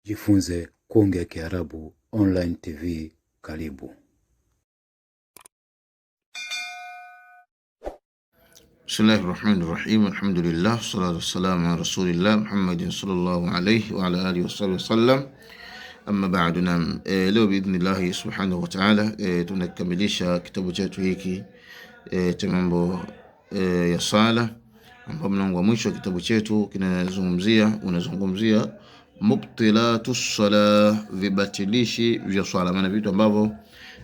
Jifunze kuongea Kiarabu online TV. Karibu. Bismillahir Rahmanir Rahim. Alhamdulillah, salatu wassalamu ala rasulillah Muhammadin sallallahu alayhi wa ala alihi wa sallam. Amma ba'du. Leo biidhnillah subhanahu wa ta'ala tunakamilisha kitabu chetu hiki cha mambo ya sala, ambapo mlango wa mwisho kitabu chetu unazungumzia mubtilatu sala, vibatilishi vya swala, maana vitu ambavyo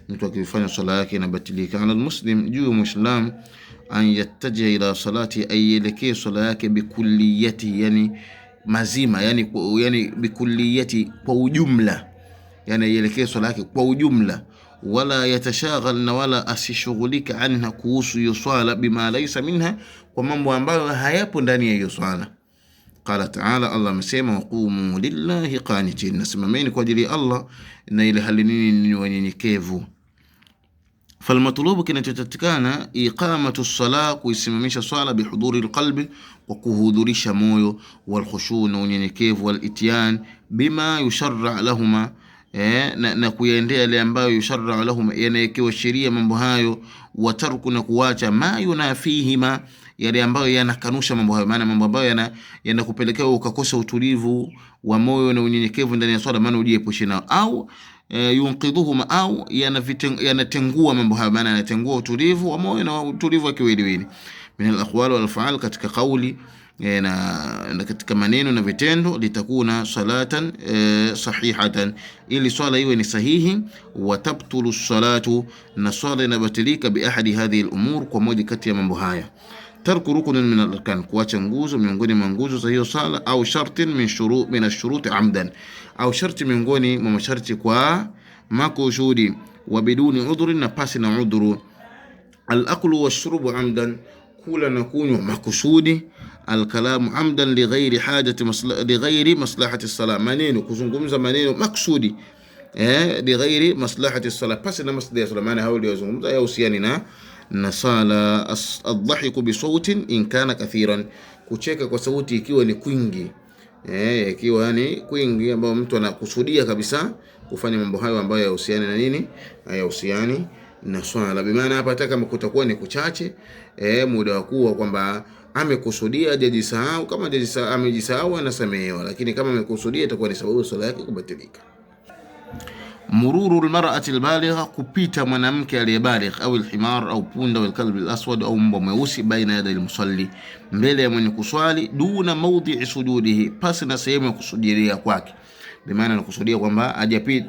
mtu akifanya swala yake inabatilika. Ala muslim, juu muislam, an yattajiha ila salati, ayelekee swala yake bikulliyati, yani mazima, yani bikulliyati, kwa ujumla, yani ayelekee swala yake kwa ujumla. Wala yatashaghal, na wala asishughulika anha, kuhusu hiyo swala, bima laysa minha, kwa mambo ambayo hayapo ndani ya hiyo swala. Qala ta'ala, Allah amesema, waqumu lillahi qanitin, nasimameni kwa ajili ya Allah na ile hali nini, ni wanyenyekevu. Falmatlubu, kinachotakikana, iqamatu sala, kuisimamisha swala, bihuduri alqalbi, wa kuhudhurisha moyo, wal khushu', na unyenyekevu, wal ityan bima yusharra lahuma, na kuyaendea yale ambayo yusharra lahuma, yanayekewa sheria mambo hayo, wa tarku, na kuacha ma yunafihima, yale ambayo yanakanusha mambo hayo, maana mambo ambayo yanakupelekea ukakosa utulivu wa moyo na unyenyekevu ndani ya swala, maana ujiepushe nao. Au yunqidhuhuma, au yanatengua mambo hayo, maana yanatengua utulivu wa moyo na utulivu wa kiwiliwili. Min al-aqwal wal af'al, katika kauli na katika maneno na vitendo. Litakuna salatan sahihatan, ili swala iwe ni sahihi. Wa tabtulu salatu, na swala inabatilika, bi ahadi hadhihi al-umur, kwa moja kati ya mambo haya. Tarku rukun min al-arkan, kuacha nguzo miongoni mwa nguzo za hiyo sala. Au shartin min ash-shurut amdan, au sharti miongoni mwa masharti kwa makusudi. Wa biduni udhuri, na pasi na udhuru. Al-aklu wash-shurbu amdan, kula na kunywa makusudi. Al-kalamu amdan lighairi maslahati as-salam, maneno, kuzungumza maneno makusudi lighairi maslahati as-salam, pasi na maslahi ya sala, maana hao ndio wazungumza yahusiani na sala. Adhahiku bisautin in kana kathiran, kucheka kwa sauti ikiwa ni kwingi, ikiwa ni kwingi, ambao mtu anakusudia kabisa kufanya mambo hayo ambayo yahusiani na nini, hayahusiani na swala. Bimaana hapa hata kama kutakuwa ni kuchache, muda wa kuwa kwamba amekusudia, hajajisahau. Kama amejisahau anasamehewa, lakini kama amekusudia itakuwa ni sababu swala yake kubatilika. Mururu almar'ati albaligha, kupita mwanamke aliyebaligh, au alhimar, au punda, au alkalb alaswad, au mbwa mweusi, baina yada almusalli, mbele ya mwenye kuswali. Duna mawdi'i sujudihi, pasi na sehemu ya kusujudia kwake. Bimaana anakusudia kwamba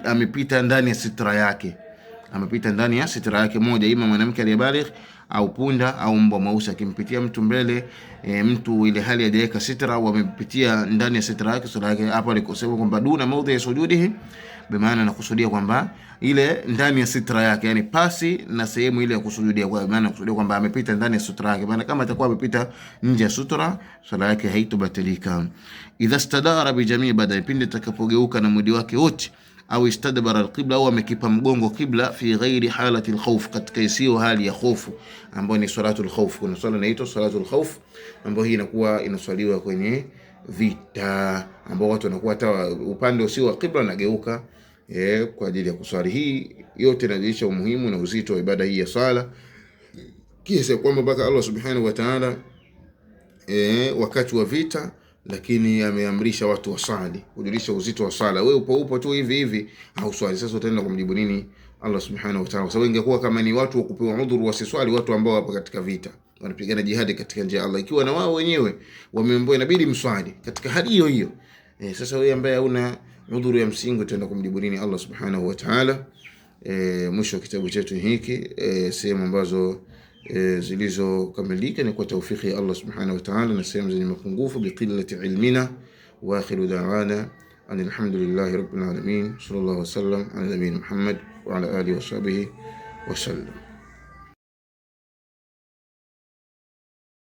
amepita ndani ya sitra yake, moja, ima mwanamke aliyebaligh au punda au mbwa mweusi, akimpitia mtu mbele, mtu ile hali hajaweka sitra, au amepitia ndani ya sitra yake, sura yake hapo alikosema kwamba duna mawdhi sujudihi, bimaana anakusudia kwamba ile ndani ya sitra yake, yani pasi na sehemu ile ya kusujudia, kwa maana anakusudia kwamba amepita ndani ya sutra yake. Maana kama atakuwa amepita nje ya sutra, sura yake haitobatilika. Idha stadara bi jamii badani, pindi takapogeuka na mwili wake wote. Au istadbara alqibla, au amekipa mgongo qibla. Fi ghairi halati alkhawf, katika isiyo hali ya hofu, ambayo ni salatul khawf. Kuna swala inaitwa salatul khawf, ambayo hii inakuwa inaswaliwa kwenye vita, ambao watu wanakuwa hata upande usio wa qibla nageuka kwa ajili ya kuswali. Hii yote inaonyesha umuhimu na uzito wa ibada hii ya swala, kiasi kwamba mpaka Allah subhanahu wa ta'ala wakati wa vita, lakini ameamrisha watu wasali, kujulisha uzito wa sala. Wewe upo tu hivi au swali, sasa utaenda kumjibu nini Allah subhanahu wa ta'ala? Sababu ingekuwa kama ni watu wa kupewa udhuru wasiswali, watu ambao wapo katika vita wanapigana jihadi katika njia ya Allah, ikiwa na wao wenyewe wameambiwa inabidi mswali katika hali hiyo, sasa wewe ambaye hauna udhuru ya msingi utaenda kumjibu nini Allah subhanahu wa ta'ala? Mwisho wa kitabu chetu hiki, sehemu ambazo zilizokamilika ni kwa tawfiki ya Allah subhanahu wa ta'ala, na sehemu zenye mapungufu biqillati ilmina. Wa akhiru da'wana alhamdulillahi rabbil alamin, sallallahu alaihi wasallam ala nabiyina Muhammad wa ala alihi wa sahbihi wa sallam.